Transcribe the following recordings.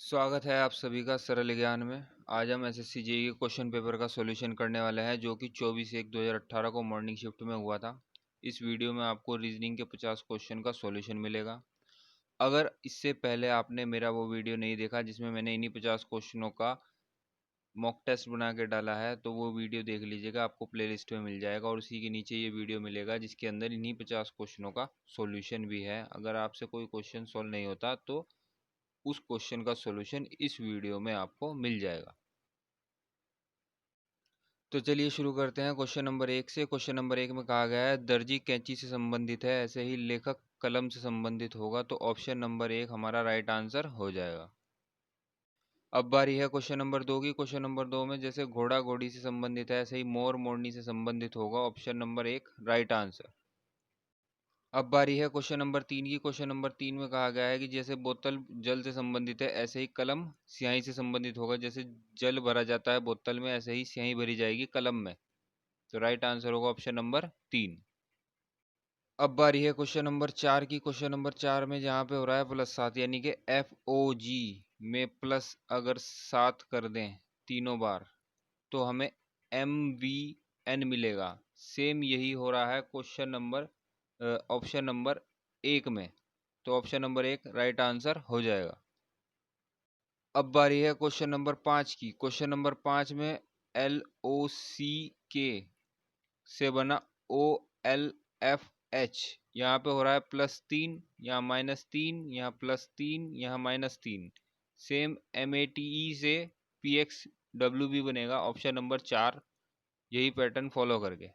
स्वागत है आप सभी का सरल ज्ञान में। आज हम एसएससी जेईई के क्वेश्चन पेपर का सॉल्यूशन करने वाले हैं जो कि 24/1/2018 को मॉर्निंग शिफ्ट में हुआ था। इस वीडियो में आपको रीजनिंग के 50 क्वेश्चन का सॉल्यूशन मिलेगा। अगर इससे पहले आपने मेरा वो वीडियो नहीं देखा जिसमें मैंने इन्हीं 50 क्वेश्चनों का मॉक टेस्ट बना के डाला है तो वो वीडियो देख लीजिएगा, आपको प्लेलिस्ट में मिल जाएगा और उसी के नीचे ये वीडियो मिलेगा जिसके अंदर इन्हीं 50 क्वेश्चनों का सॉल्यूशन भी है। अगर आपसे कोई क्वेश्चन सॉल्व नहीं होता तो उस क्वेश्चन का सॉल्यूशन इस वीडियो में आपको मिल जाएगा। तो चलिए शुरू करते हैं क्वेश्चन नंबर 1 से। क्वेश्चन नंबर 1 में कहा गया है दर्जी कैंची से संबंधित है, ऐसे ही लेखक कलम से संबंधित होगा, तो ऑप्शन नंबर 1 हमारा राइट आंसर हो जाएगा। अब बारी है क्वेश्चन नंबर 2 की। क्वेश्चन नंबर 2 में जैसे घोड़ा घोड़ी से संबंधित है ऐसे ही मोर मोरनी से संबंधित होगा, ऑप्शन नंबर 1 राइट आंसर। अब बारी है क्वेश्चन नंबर 3 की। क्वेश्चन नंबर 3 में कहा गया है कि जैसे बोतल जल से संबंधित है ऐसे ही कलम स्याही से संबंधित होगा। जैसे जल भरा जाता है बोतल में ऐसे ही स्याही भरी जाएगी कलम में, तो राइट आंसर होगा ऑप्शन नंबर 3। अब बारी है क्वेश्चन नंबर 4 की। क्वेश्चन नंबर 4 में जहाँ पे हो रहा है +7 यानी कि FOG में प्लस अगर 7 कर दें तीनों बार तो हमें MVN मिलेगा। सेम यही हो रहा है क्वेश्चन नंबर ऑप्शन नंबर 1 में, तो ऑप्शन नंबर 1 राइट आंसर हो जाएगा। अब बारी है क्वेश्चन नंबर 5 की। क्वेश्चन नंबर 5 में LOCK से बना OLFH, यहाँ पे हो रहा है +3, यहाँ -3, यहाँ +3, यहाँ -3। सेम MATE से PXWB बनेगा, ऑप्शन नंबर 4 यही पैटर्न फॉलो करके।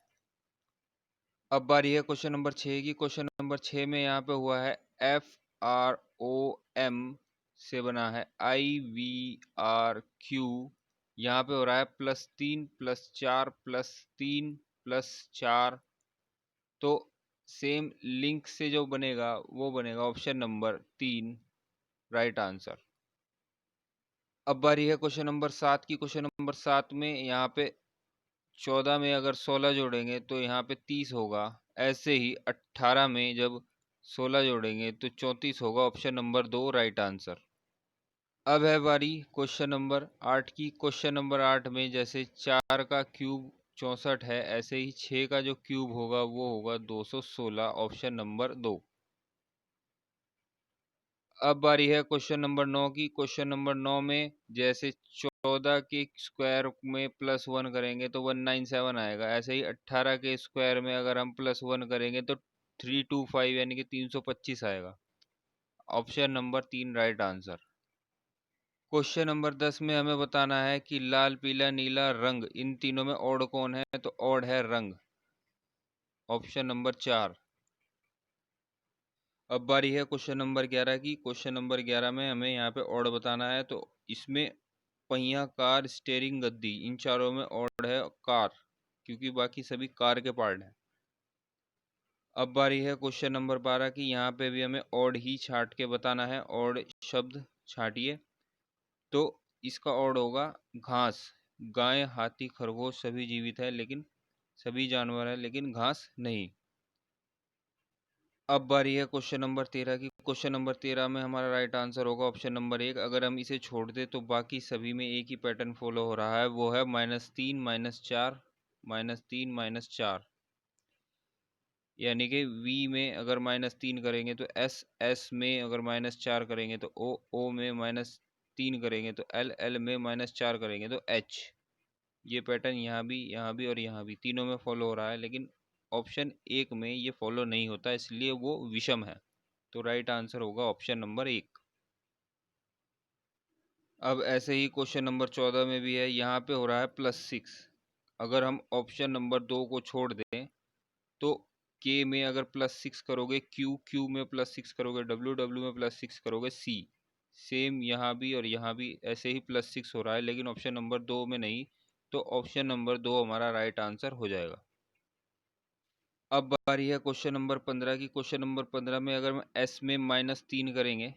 अब बारी है क्वेश्चन नंबर 6 की। क्वेश्चन नंबर 6 में यहाँ पे हुआ है FROM से बना है IVRQ, यहाँ पे हो रहा है +3 +4 +3 +4, तो सेम लिंक से जो बनेगा वो बनेगा ऑप्शन नंबर 3 राइट आंसर। अब बारी है क्वेश्चन नंबर 7 की। क्वेश्चन नंबर 7 में यहाँ पे 14 में अगर 16 जोड़ेंगे तो यहाँ पे 30 होगा, ऐसे ही 18 में जब 16 जोड़ेंगे तो 34 होगा, ऑप्शन नंबर 2 राइट आंसर। अब है बारी क्वेश्चन नंबर 8 की। क्वेश्चन नंबर 8 में जैसे 4 का क्यूब 64 है ऐसे ही 6 का जो क्यूब होगा वो होगा 216, ऑप्शन नंबर 2। अब बारी है क्वेश्चन नंबर 9 की। क्वेश्चन नंबर 9 में जैसे 14 के स्क्वायर में +1 करेंगे तो 197 आएगा, ऐसे ही 18 के स्क्वायर में अगर हम +1 करेंगे तो 325 यानी कि 325 आएगा, option number 3 right answer. Question number 10 में हमें बताना है कि लाल पीला नीला रंग इन तीनों में ऑड कौन है, तो ऑड है रंग, ऑप्शन नंबर 4। अब बारी है क्वेश्चन नंबर 11 की। क्वेश्चन नंबर 11 में हमें यहाँ पे ऑड बताना है, तो इसमें पहिया कार स्टेयरिंग गद्दी इन चारों में ऑड है कार, क्योंकि बाकी सभी कार के पार्ट हैं। अब बारी है क्वेश्चन नंबर 12 की। यहाँ पे भी हमें ऑड ही छाट के बताना है, ऑड शब्द छाटिए, तो इसका ऑड होगा घास। गाय हाथी खरगोश सभी जीवित है लेकिन सभी जानवर है लेकिन घास नहीं। अब बारी है क्वेश्चन नंबर 13 की। क्वेश्चन नंबर 13 में हमारा राइट आंसर होगा ऑप्शन नंबर 1। अगर हम इसे छोड़ दें तो बाकी सभी में एक ही पैटर्न फॉलो हो रहा है, वो है -3 -4 -3 -4, यानी कि V में अगर -3 करेंगे तो S में अगर -4 करेंगे तो O में -3 करेंगे तो L में -4 करेंगे तो H। ये पैटर्न यहाँ भी और यहाँ भी तीनों में फॉलो हो रहा है, लेकिन ऑप्शन 1 में ये फॉलो नहीं होता, इसलिए वो विषम है, तो राइट आंसर होगा ऑप्शन नंबर 1। अब ऐसे ही क्वेश्चन नंबर 14 में भी है, यहाँ पे हो रहा है +6। अगर हम ऑप्शन नंबर 2 को छोड़ दें तो K में अगर +6 करोगे, Q में +6 करोगे, W में +6 करोगे, C। सेम यहाँ भी और यहाँ भी ऐसे ही +6 हो रहा है, लेकिन ऑप्शन नंबर 2 में नहीं, तो ऑप्शन नंबर 2 हमारा राइट आंसर हो जाएगा। अब बारी है क्वेश्चन नंबर 15 की। क्वेश्चन नंबर 15 में अगर हम S में -3 करेंगे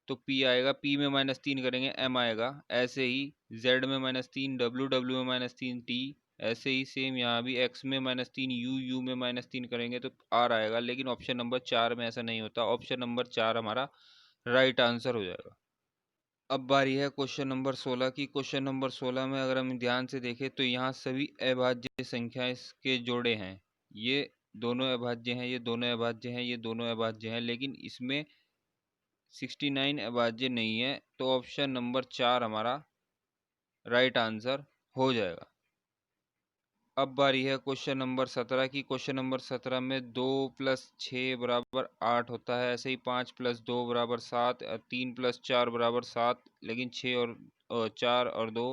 तो P आएगा, P में -3 करेंगे M आएगा, ऐसे ही Z में -3, W में -3 T, ऐसे ही सेम यहाँ भी X में -3 U में -3 करेंगे तो R आएगा, लेकिन ऑप्शन नंबर 4 में ऐसा नहीं होता, ऑप्शन नंबर 4 हमारा राइट आंसर हो जाएगा। अब बारी है क्वेश्चन नंबर 16 की। क्वेश्चन नंबर 16 में अगर हम ध्यान से देखें तो यहाँ सभी अभाज्य संख्याएं के जोड़े हैं। ये दोनों अभाज्य हैं, ये दोनों अभाज्य हैं, ये दोनों अभाज्य हैं, लेकिन इसमें 69 अभाज्य नहीं है, तो ऑप्शन नंबर 4 हमारा राइट आंसर हो जाएगा। अब बारी है क्वेश्चन नंबर 17 की। क्वेश्चन नंबर 17 में 2 + 6 = 8 होता है, ऐसे ही 5 + 2 = 7, 3 + 4 = 7, लेकिन 6 और 4 और 2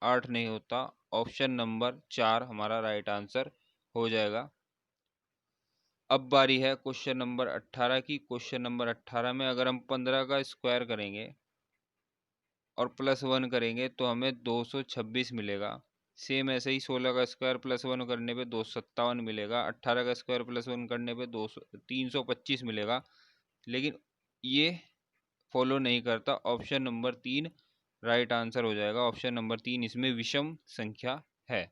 8 नहीं होता। ऑप्शन नंबर 4 हमारा राइट आंसर हो जाएगा। अब बारी है क्वेश्चन नंबर 18 की। क्वेश्चन नंबर 18 में अगर हम 15 का स्क्वायर करेंगे और +1 करेंगे तो हमें 226 मिलेगा। सेम ऐसे ही 16 का स्क्वायर +1 करने पे 257 मिलेगा। 18 का स्क्वायर +1 करने पे 325 मिलेगा, लेकिन ये फॉलो नहीं करता। ऑप्शन नंबर 3 राइट आंसर हो जाएगा। ऑप्शन नंबर 3 इसमें विषम संख्या है।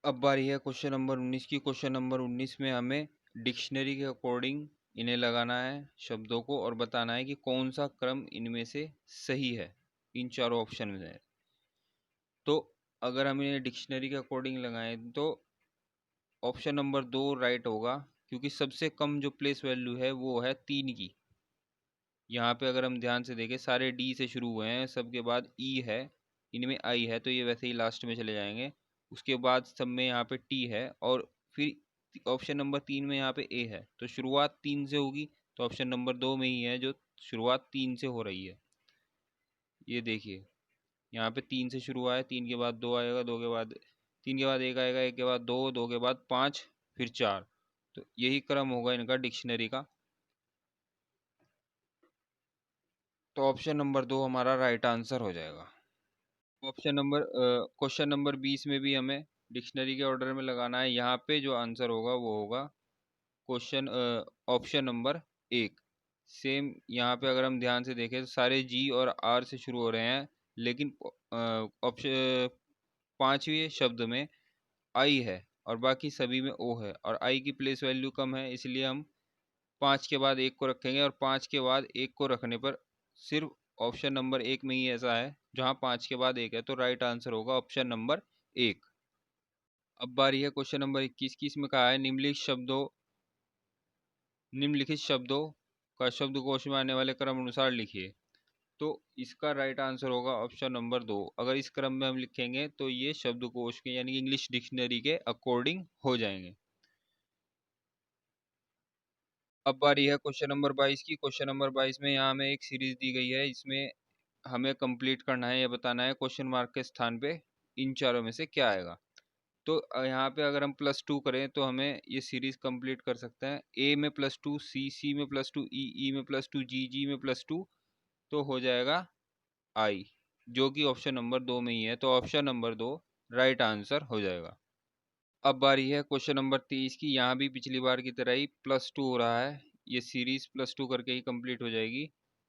अब बारी है क्वेश्चन नंबर 19 की। क्वेश्चन नंबर 19 में हमें डिक्शनरी के अकॉर्डिंग इन्हें लगाना है शब्दों को और बताना है कि कौन सा क्रम इनमें से सही है इन चारों ऑप्शन में। तो अगर हम इन्हें डिक्शनरी के अकॉर्डिंग लगाएं तो ऑप्शन नंबर 2 राइट होगा, क्योंकि सबसे कम जो प्लेस वैल्यू है वो है 3 की। यहाँ पे अगर हम ध्यान से देखें सारे डी से शुरू हुए हैं, सबके बाद ई है, इनमें आई है, तो ये वैसे ही लास्ट में चले जाएंगे। उसके बाद सब में यहाँ पे टी है, और फिर ऑप्शन नंबर 3 में यहाँ पे ए है, तो शुरुआत 3 से होगी। तो ऑप्शन नंबर 2 में ही है जो शुरुआत 3 से हो रही है। ये देखिए यहाँ पे 3 से शुरू हुआ है, 3 के बाद 2 आएगा, 2 के बाद 3 के बाद 1 आएगा, 1 के बाद 2, 2 के बाद 5, फिर 4। तो यही क्रम होगा इनका डिक्शनरी का। तो ऑप्शन नंबर 2 हमारा राइट आंसर हो जाएगा। क्वेश्चन नंबर 20 में भी हमें डिक्शनरी के ऑर्डर में लगाना है। यहाँ पे जो आंसर होगा वो होगा क्वेश्चन ऑप्शन नंबर 1। सेम यहाँ पे अगर हम ध्यान से देखें तो सारे जी और आर से शुरू हो रहे हैं, लेकिन ऑप्शन 5वें शब्द में आई है और बाकी सभी में ओ है, और आई की प्लेस वैल्यू कम है, इसलिए हम 5 के बाद 1 को रखेंगे, और 5 के बाद 1 को रखने पर सिर्फ ऑप्शन नंबर 1 में ही ऐसा है जहां 5 के बाद 1 है, तो राइट आंसर होगा ऑप्शन नंबर 1। अब बारी है क्वेश्चन नंबर 21 की। इसमें कहा है निम्नलिखित शब्दों का शब्दकोश में आने वाले क्रम अनुसार लिखिए। तो इसका राइट आंसर होगा ऑप्शन नंबर 2। अगर इस क्रम में हम लिखेंगे तो ये शब्दकोश के यानी कि इंग्लिश डिक्शनरी के अकॉर्डिंग हो जाएंगे। अब बारी है क्वेश्चन नंबर 22 की। क्वेश्चन नंबर 22 में यहाँ हमें एक सीरीज दी गई है, इसमें हमें कंप्लीट करना है, ये बताना है क्वेश्चन मार्क के स्थान पे इन चारों में से क्या आएगा। तो यहाँ पे अगर हम +2 करें तो हमें ये सीरीज कंप्लीट कर सकते हैं। ए में +2, सी में +2, ई में +2, जी में +2, तो हो जाएगा आई, जो कि ऑप्शन नंबर 2 में ही है। तो ऑप्शन नंबर 2 राइट आंसर हो जाएगा। अब बारी है क्वेश्चन नंबर 23 की। यहाँ भी पिछली बार की तरह ही +2 हो रहा है, ये सीरीज +2 करके ही कंप्लीट हो जाएगी।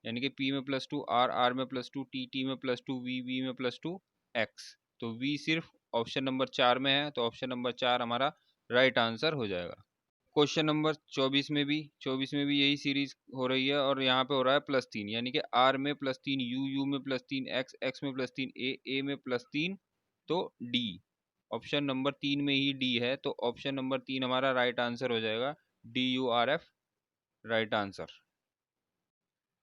यानी कि पी में +2, आर में +2, टी में +2, वी में +2, एक्स। तो वी सिर्फ ऑप्शन नंबर 4 में है, तो ऑप्शन नंबर 4 हमारा राइट आंसर हो जाएगा। क्वेश्चन नंबर 24 में भी यही सीरीज हो रही है, और यहाँ पे हो रहा है +3, यानी कि आर में +3, यू में +3, एक्स में +3, ए में +3, तो डी ऑप्शन नंबर 3 में ही डी है, तो ऑप्शन नंबर 3 हमारा राइट आंसर हो जाएगा। DURF right answer.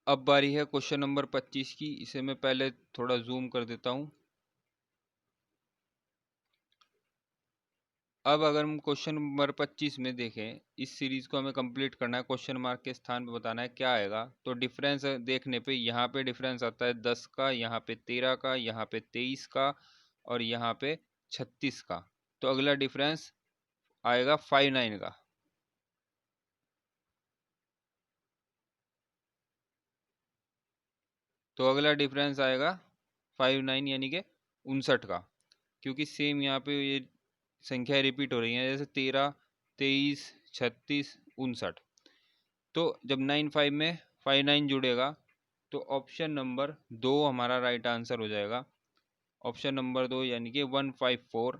अब बारी है क्वेश्चन नंबर 25 की। इसे मैं पहले थोड़ा जूम कर देता हूँ। अब अगर हम क्वेश्चन नंबर 25 में देखें, इस सीरीज को हमें कंप्लीट करना है, क्वेश्चन मार्क के स्थान पे बताना है क्या आएगा। तो डिफरेंस देखने पे यहाँ पे डिफरेंस आता है 10 का, यहाँ पे 13 का, यहाँ पे 23 का, और यहाँ पे 36 का। तो अगला डिफरेंस आएगा 59 का। तो अगला डिफरेंस आएगा 59 यानी कि 59 का, क्योंकि सेम यहाँ पे ये संख्या रिपीट हो रही हैं, जैसे 13, 23, 36, 59। तो जब 95 में 59 जुड़ेगा तो ऑप्शन नंबर 2 हमारा राइट आंसर हो जाएगा। ऑप्शन नंबर 2 यानी कि 154,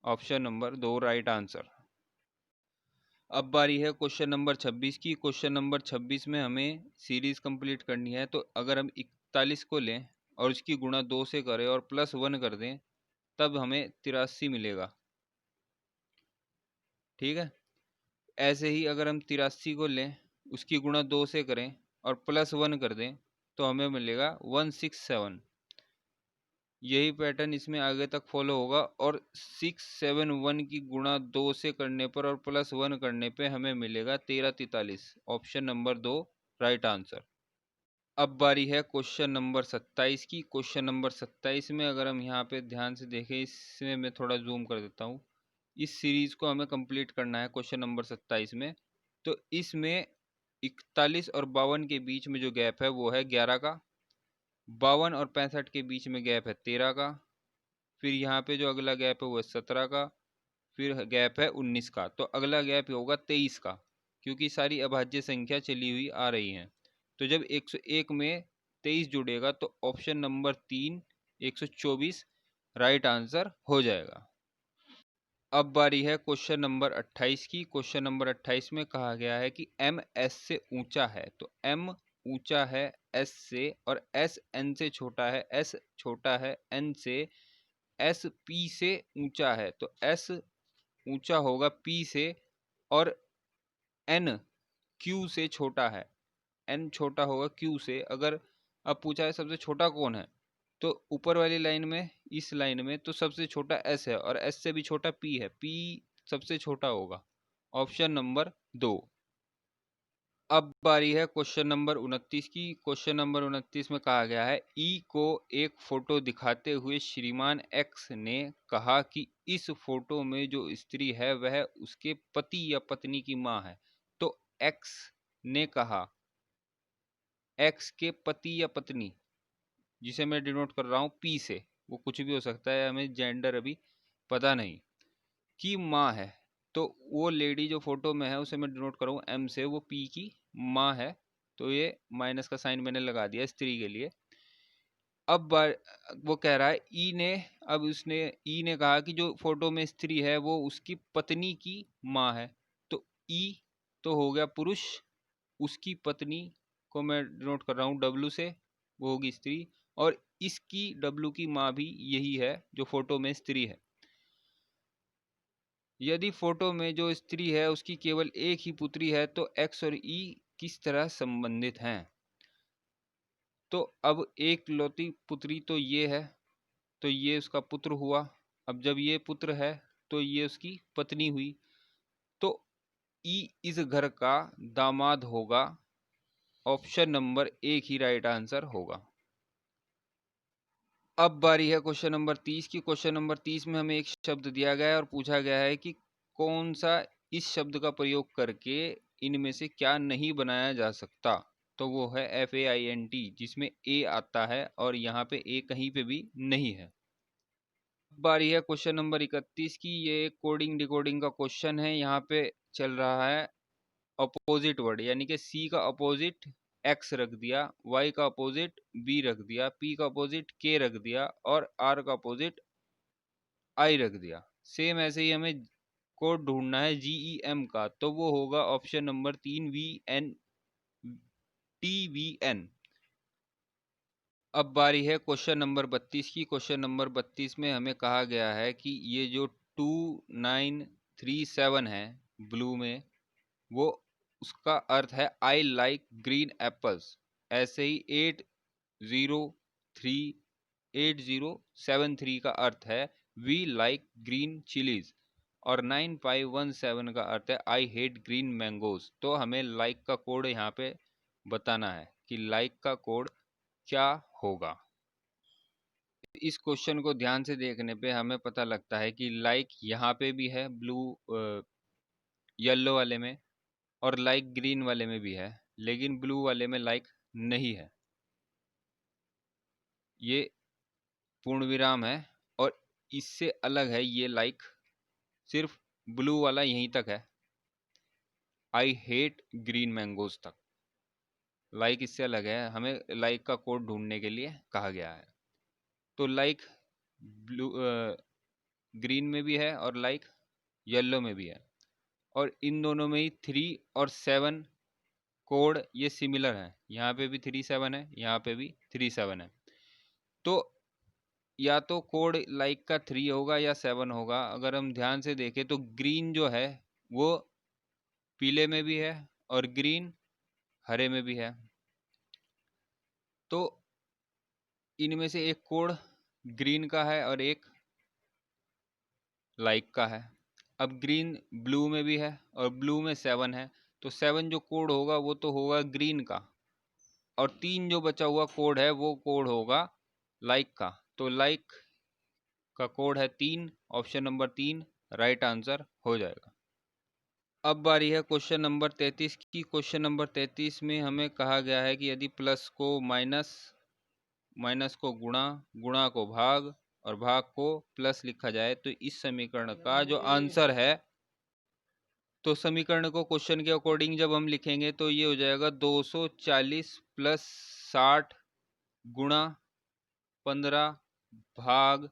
ऑप्शन नंबर 2 राइट आंसर। अब बारी है क्वेश्चन नंबर 26 की। क्वेश्चन नंबर 26 में हमें सीरीज कंप्लीट करनी है। तो अगर हम 41 को लें और उसकी गुणा 2 से करें और +1 कर दें तब हमें 83 मिलेगा। ठीक है, ऐसे ही अगर हम 83 को लें, उसकी गुणा 2 से करें और +1 कर दें तो हमें मिलेगा 167। यही पैटर्न इसमें आगे तक फॉलो होगा और 671 की गुणा 2 से करने पर और +1 करने पे हमें मिलेगा 1343। Option number 2 right answer. अब बारी है क्वेश्चन नंबर 27 की। क्वेश्चन नंबर 27 में अगर हम यहाँ पे ध्यान से देखें, इसमें मैं थोड़ा जूम कर देता हूँ। इस सीरीज को हमें कंप्लीट करना है क्वेश्चन नंबर 27 में। तो इसमें 41 और 52 के बीच में जो गैप है वो है 11 का। 52 और 65 के बीच में गैप है 13 का। फिर यहाँ पे जो अगला गैप है वो है 17 का। फिर गैप है 19 का। तो अगला गैप होगा 23 का, क्योंकि सारी अभाज्य संख्या चली हुई आ रही हैं। तो जब 101 में 23 जुड़ेगा तो ऑप्शन नंबर 3 124 राइट आंसर हो जाएगा। अब बारी है क्वेश्चन नंबर 28 की। क्वेश्चन नंबर 28 में कहा गया है कि m s से ऊंचा है। तो m ऊंचा है s से और s n से छोटा है, s छोटा है n से, s p से ऊंचा है। तो s ऊंचा होगा p से और n q से छोटा है, n छोटा होगा q से। अगर अब पूछा है सबसे छोटा कौन है, तो ऊपर वाली लाइन में, इस लाइन में तो सबसे छोटा s है और s से भी छोटा p है, p सबसे छोटा होगा। Option number 2। अब बारी है क्वेश्चन नंबर 29 की। क्वेश्चन नंबर 29 में कहा गया है ई को एक फोटो दिखाते हुए श्रीमान एक्स ने कहा कि इस फोटो में जो स्त्री है वह उसके पति या पत्नी की मां है। तो एक्स ने कहा, एक्स के पति या पत्नी, जिसे मैं डिनोट कर रहा हूँ पी से, वो कुछ भी हो सकता है, हमें जेंडर अभी पता नहीं, की माँ है। तो वो लेडी जो फोटो में है उसे मैं डिनोट करूँ एम से, वो पी की माँ है। तो ये माइनस का साइन मैंने लगा दिया स्त्री के लिए। अब वो कह रहा है ई ने, अब उसने ई ने कहा कि जो फोटो में स्त्री है वो उसकी पत्नी की माँ है। तो ई तो हो गया पुरुष, उसकी पत्नी को मैं डिनोट कर रहा हूँ डब्लू से, वो होगी स्त्री, और इसकी डब्लू की माँ भी यही है जो फोटो में स्त्री है। यदि फोटो में जो स्त्री है उसकी केवल एक ही पुत्री है तो एक्स और ई किस तरह संबंधित हैं। तो अब एक लौती पुत्री तो ये है, तो ये उसका पुत्र हुआ। अब जब ये पुत्र है तो ये उसकी पत्नी हुई। तो ई इस घर का दामाद होगा। ऑप्शन नंबर 1 ही राइट आंसर होगा। अब बारी है क्वेश्चन नंबर 30 की। क्वेश्चन नंबर 30 में हमें एक शब्द दिया गया है और पूछा गया है कि कौन सा इस शब्द का प्रयोग करके इनमें से क्या नहीं बनाया जा सकता। तो वो है FAINT, जिसमें A आता है और यहाँ पे A कहीं पे भी नहीं है। बारी है क्वेश्चन नंबर 31 की। ये एक कोडिंग डिकोडिंग का क्वेश्चन है। यहाँ पे चल रहा है अपोजिट वर्ड, यानी कि C का अपोजिट X रख दिया, Y का अपोजिट B रख दिया, P का अपोजिट K रख दिया और R का अपोजिट I रख दिया। सेम ऐसे ही हमें कोड ढूंढना है GEM का, तो वो होगा ऑप्शन नंबर 3 TVN। अब बारी है क्वेश्चन नंबर 32 की। क्वेश्चन नंबर 32 में हमें कहा गया है कि ये जो 2937 है ब्लू में, वो उसका अर्थ है आई लाइक ग्रीन एप्पल्स। ऐसे ही 8073 का अर्थ है वी लाइक ग्रीन चिलीज, और 9517 का अर्थ है आई हेट ग्रीन मैंगोज। तो हमें लाइक का कोड यहाँ पे बताना है कि लाइक का कोड क्या होगा। इस क्वेश्चन को ध्यान से देखने पे हमें पता लगता है कि लाइक यहाँ पे भी है ब्लू येलो वाले में, और लाइक ग्रीन वाले में भी है, लेकिन ब्लू वाले में लाइक नहीं है। ये पूर्ण विराम है और इससे अलग है ये लाइक, सिर्फ ब्लू वाला यहीं तक है, आई हेट ग्रीन मैंगोज तक। लाइक इससे अलग है, हमें लाइक का कोड ढूंढने के लिए कहा गया है। तो लाइक ब्लू ग्रीन में भी है और लाइक येलो में भी है, और इन दोनों में ही 3 और 7 कोड ये सिमिलर है। यहाँ पे भी 37 है, यहाँ पे भी 37 है। तो या तो कोड लाइक का 3 होगा या 7 होगा। अगर हम ध्यान से देखें तो ग्रीन जो है वो पीले में भी है और ग्रीन हरे में भी है। तो इनमें से एक कोड ग्रीन का है और एक लाइक का है। अब ग्रीन ब्लू में भी है और ब्लू में 7 है, तो 7 जो कोड होगा वो तो होगा ग्रीन का, और 3 जो बचा हुआ कोड है वो कोड होगा लाइक का। तो लाइक का कोड है 3, ऑप्शन नंबर 3 राइट आंसर हो जाएगा। अब बारी है क्वेश्चन नंबर 33 की। क्वेश्चन नंबर 33 में हमें कहा गया है कि यदि प्लस को माइनस, माइनस को गुणा, गुणा को भाग और भाग को प्लस लिखा जाए तो इस समीकरण का जो आंसर है, तो समीकरण को क्वेश्चन के अकॉर्डिंग जब हम लिखेंगे तो ये हो जाएगा 240 प्लस 60 गुणा 15 भाग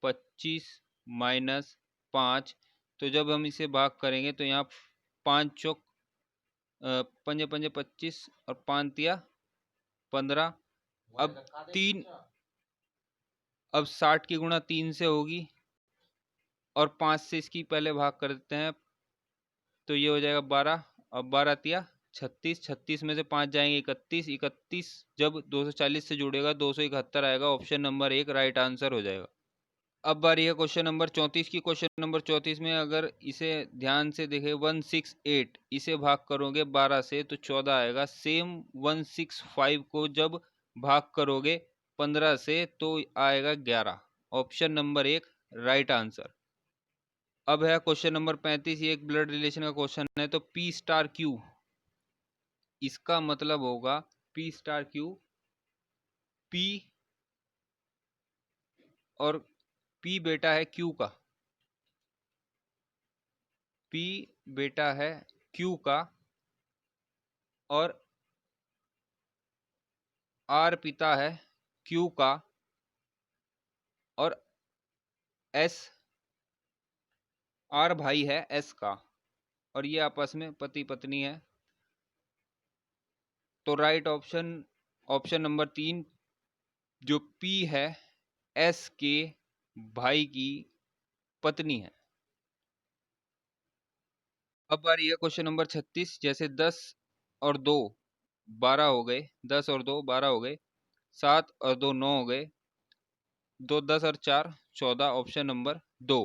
25 माइनस 5। तो जब हम इसे भाग करेंगे तो यहाँ 5 चौक पंजे पंजे 25 और 5 तिया 15। अब 3, अब 60 की गुणा 3 से होगी और 5 से इसकी पहले भाग कर देते हैं, तो ये हो जाएगा 12। अब 12 तिया 36, 36 में से 5 जाएंगे 31, 31 जब 240 से जुड़ेगा 271 आएगा। ऑप्शन नंबर 1 राइट आंसर हो जाएगा। अब बारी है क्वेश्चन नंबर 34 की। क्वेश्चन नंबर 34 में अगर इसे ध्यान से देखें 168 इसे भाग करोगे 12 से तो 14 आएगा। सेम 165 को जब भाग करोगे 15 से तो आएगा 11। Option number 1 right answer. अब है क्वेश्चन नंबर 35, ये एक ब्लड रिलेशन का क्वेश्चन है। तो P स्टार Q, इसका मतलब होगा P स्टार Q, P और P बेटा है Q का, P बेटा है Q का और R पिता है Q का और S, R भाई है S का, और ये आपस में पति पत्नी है। तो राइट ऑप्शन, ऑप्शन नंबर 3 जो P है S के भाई की पत्नी है। अब बारी है क्वेश्चन नंबर 36। जैसे 10 और 2 12 हो गए, 10 और 2 12 हो गए, 7 और 2 9 हो गए, 2 10 और 4 14, ऑप्शन नंबर 2।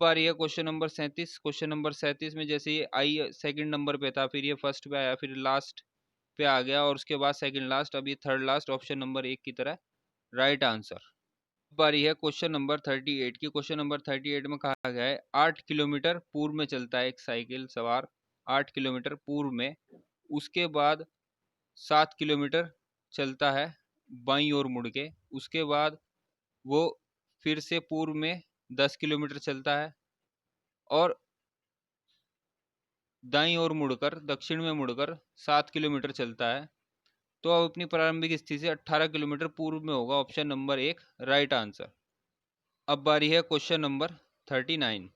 बारी है क्वेश्चन नंबर 37। क्वेश्चन नंबर 37 में जैसे ये आई सेकंड नंबर पे था, फिर ये फर्स्ट पे आया, फिर लास्ट पे आ गया और उसके बाद सेकंड लास्ट, अब ये थर्ड लास्ट, ऑप्शन नंबर 1 की तरह राइट आंसर। बारी है क्वेश्चन नंबर 38 की। क्वेश्चन नंबर 38 में कहा गया है 8 किलोमीटर पूर्व में चलता है एक साइकिल सवार, 8 किलोमीटर पूर्व में, उसके बाद 7 किलोमीटर चलता है बाईं ओर मुड़ के, उसके बाद वो फिर से पूर्व में 10 किलोमीटर चलता है और दाईं ओर मुड़कर, दक्षिण में मुड़कर 7 किलोमीटर चलता है। तो अब अपनी प्रारंभिक स्थिति से 18 किलोमीटर पूर्व में होगा। Option number 1 right answer. अब बारी है क्वेश्चन नंबर 39।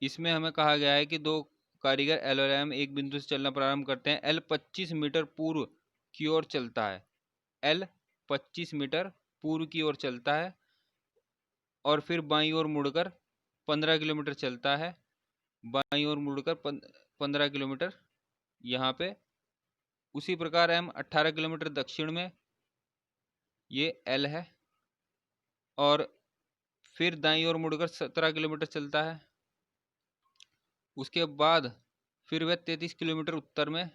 इसमें हमें कहा गया है कि दो कारीगर एल और एम एक बिंदु से चलना प्रारंभ करते हैं। एल 25 मीटर पूर्व की ओर चलता है, एल 25 मीटर पूर्व की ओर चलता है और फिर बाईं ओर मुड़कर 15 किलोमीटर चलता है, बाईं ओर मुड़कर 15 किलोमीटर यहाँ पे। उसी प्रकार एम 18 किलोमीटर दक्षिण में, ये एल है, और फिर दाईं ओर मुड़कर 17 किलोमीटर चलता है। उसके बाद फिर वह 33 किलोमीटर उत्तर में,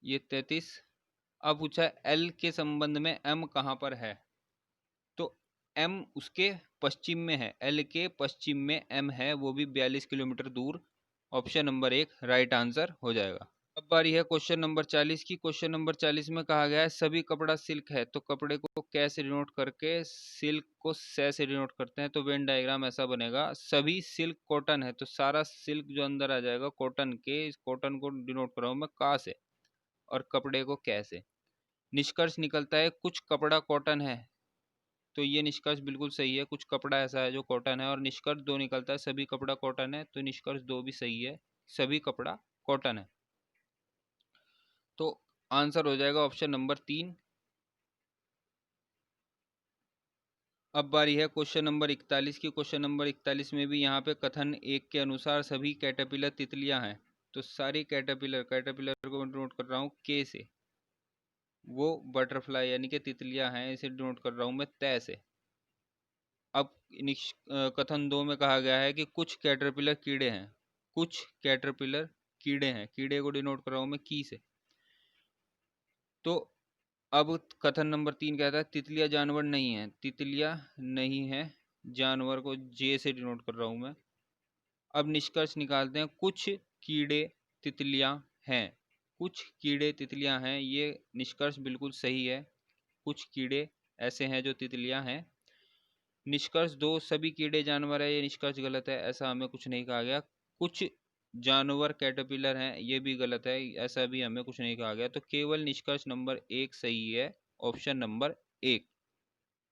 ये 33। अब पूछा है एल के संबंध में एम कहाँ पर है, तो एम उसके पश्चिम में है, एल के पश्चिम में एम है, वो भी 42 किलोमीटर दूर। ऑप्शन नंबर 1 राइट आंसर हो जाएगा। अब बारी है क्वेश्चन नंबर 40 की। क्वेश्चन नंबर 40 में कहा गया है सभी कपड़ा सिल्क है, तो कपड़े को कैसे डिनोट करके सिल्क को से डिनोट करते हैं। तो वेन डायग्राम ऐसा बनेगा, सभी सिल्क कॉटन है, तो सारा सिल्क जो अंदर आ जाएगा कॉटन के, इस कॉटन को डिनोट कराऊँ मैं का से और कपड़े को कैसे। निष्कर्ष निकलता है कुछ कपड़ा कॉटन है तो ये निष्कर्ष बिल्कुल सही है। कुछ कपड़ा ऐसा है जो कॉटन है, और निष्कर्ष 2 निकलता है सभी कपड़ा कॉटन है, तो निष्कर्ष 2 भी सही है, सभी कपड़ा कॉटन है। तो आंसर हो जाएगा ऑप्शन नंबर 3। अब बारी है क्वेश्चन नंबर 41 की। क्वेश्चन नंबर 41 में भी यहाँ पे कथन 1 के अनुसार सभी कैटरपिलर तितलियां हैं। तो सारी कैटरपिलर को नोट कर रहा हूँ के से, वो बटरफ्लाई यानी कि तितलियां हैं, इसे नोट कर रहा हूँ मैं तय से। अब कथन 2 में कहा गया है कि कुछ कैटरपिलर कीड़े हैं, कुछ कैटरपिलर कीड़े हैं, कीड़े को डिनोट कर रहा हूँ मैं की से। तो अब कथन नंबर 3 कहता है तितलियां जानवर नहीं है, तितलियां नहीं है जानवर, को जे से डिनोट कर रहा हूं मैं। अब निष्कर्ष निकालते हैं, कुछ कीड़े तितलियां हैं, कुछ कीड़े तितलियां हैं, ये निष्कर्ष बिल्कुल सही है। कुछ कीड़े ऐसे हैं जो तितलियां हैं। निष्कर्ष 2 सभी कीड़े जानवर है, ये निष्कर्ष गलत है, ऐसा हमें कुछ नहीं कहा गया। कुछ जानवर कैटरपिलर हैं, ये भी गलत है, ऐसा भी हमें कुछ नहीं कहा गया। तो केवल निष्कर्ष नंबर 1 सही है, ऑप्शन नंबर 1।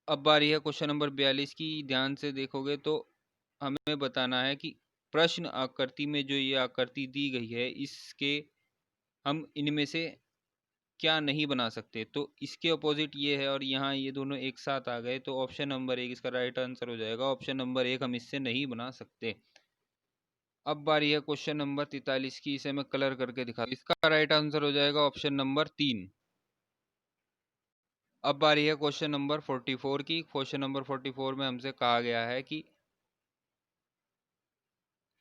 अब बारी है क्वेश्चन नंबर 42 की। ध्यान से देखोगे तो हमें बताना है कि प्रश्न आकृति में जो ये आकृति दी गई है, इसके हम इनमें से क्या नहीं बना सकते। तो इसके अपोजिट ये है, और यहाँ ये दोनों एक साथ आ गए, तो ऑप्शन नंबर 1 इसका राइट आंसर हो जाएगा। ऑप्शन नंबर 1 हम इससे नहीं बना सकते। अब बारी है क्वेश्चन नंबर 43 की, इसे मैं कलर करके दिखा, इसका राइट आंसर हो जाएगा ऑप्शन नंबर 3। अब बारी है क्वेश्चन नंबर 44 की। क्वेश्चन नंबर 44 में हमसे कहा गया है कि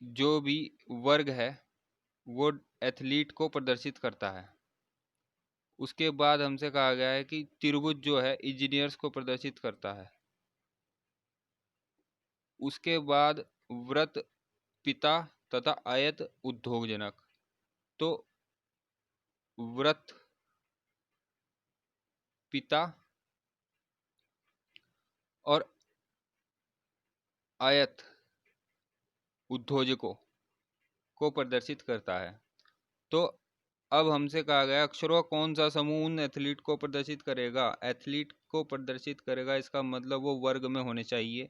जो भी वर्ग है वो एथलीट को प्रदर्शित करता है। उसके बाद हमसे कहा गया है कि त्रिभुज जो है इंजीनियर्स को प्रदर्शित करता है। उसके बाद व्रत पिता तथा आयत उद्योगजनक। तो व्रत पिता और आयत उद्योजकों को प्रदर्शित करता है। तो अब हमसे कहा गया अक्षरों का कौन सा समूह उन एथलीट को प्रदर्शित करेगा। एथलीट को प्रदर्शित करेगा, इसका मतलब वो वर्ग में होने चाहिए,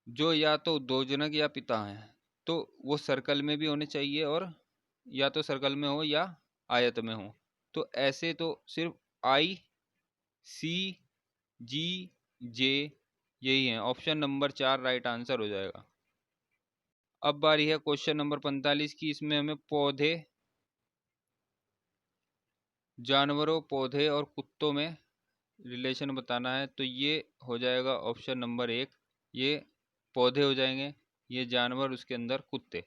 जो या तो उद्योजनक या पिता हैं। तो वो सर्कल में भी होने चाहिए, और या तो सर्कल में हो या आयत में हो। तो ऐसे तो सिर्फ आई सी जी जे यही है। ऑप्शन नंबर 4 राइट आंसर हो जाएगा। अब बारी है क्वेश्चन नंबर 45 की। इसमें हमें पौधे, जानवरों, पौधे और कुत्तों में रिलेशन बताना है। तो ये हो जाएगा ऑप्शन नंबर 1, ये पौधे हो जाएंगे, ये जानवर, उसके अंदर कुत्ते।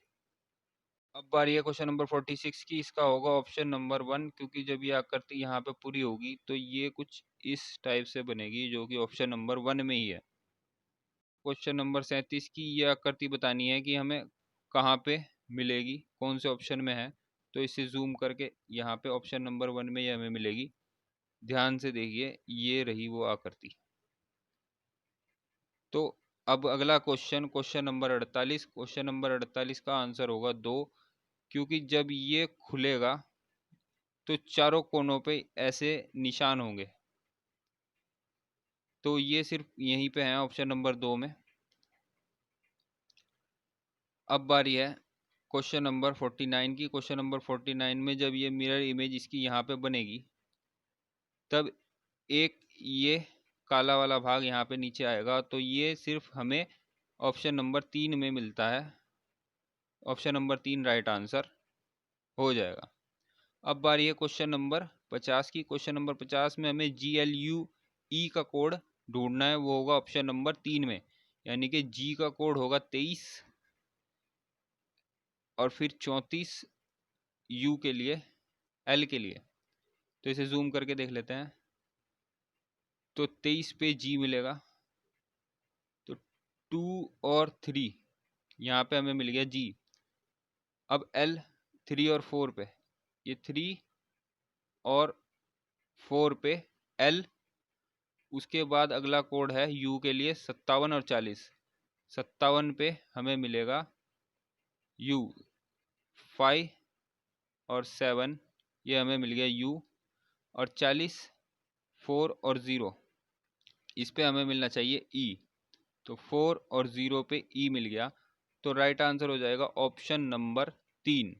अब बारी है क्वेश्चन नंबर 46 की। इसका होगा ऑप्शन नंबर 1, क्योंकि जब ये आकृति यहाँ पे पूरी होगी तो ये कुछ इस टाइप से बनेगी, जो कि ऑप्शन नंबर 1 में ही है। क्वेश्चन नंबर 37 की। ये आकृति बतानी है कि हमें कहाँ पे मिलेगी, कौन से ऑप्शन में है। तो इसे जूम करके यहाँ पे ऑप्शन नंबर 1 में ये हमें मिलेगी। ध्यान से देखिए, ये रही वो आकृति। तो अब अगला question, question number 48। Question number 48 का आंसर होगा 2, क्योंकि जब ये खुलेगा तो चारों कोनों पे ऐसे निशान होंगे। तो ये सिर्फ यहीं पे है ऑप्शन नंबर 2 में। अब बारी है क्वेश्चन नंबर 49 की। क्वेश्चन नंबर 49 में जब ये मिरर इमेज इसकी यहाँ पे बनेगी, तब एक ये काला वाला भाग यहाँ पे नीचे आएगा। तो ये सिर्फ हमें ऑप्शन नंबर 3 में मिलता है। ऑप्शन नंबर 3 राइट आंसर हो जाएगा। अब बारी है क्वेश्चन नंबर 50 की। क्वेश्चन नंबर 50 में हमें GLUE का कोड ढूंढना है, वो होगा ऑप्शन नंबर 3 में। यानी कि G का कोड होगा 23 और फिर 34 U के लिए, L के लिए। तो इसे जूम करके देख लेते हैं। तो 23 पे G मिलेगा, तो 2 और 3 यहाँ पे हमें मिल गया G। अब L 3 और 4 पे, ये 3 और 4 पे L। उसके बाद अगला कोड है U के लिए 57 और 40। 57 पे हमें मिलेगा U। 5 और 7 ये हमें मिल गया U। और 40 4 और 0 इस पे हमें मिलना चाहिए ई, तो 4 और 0 पे ई मिल गया, तो राइट आंसर हो जाएगा ऑप्शन नंबर 3।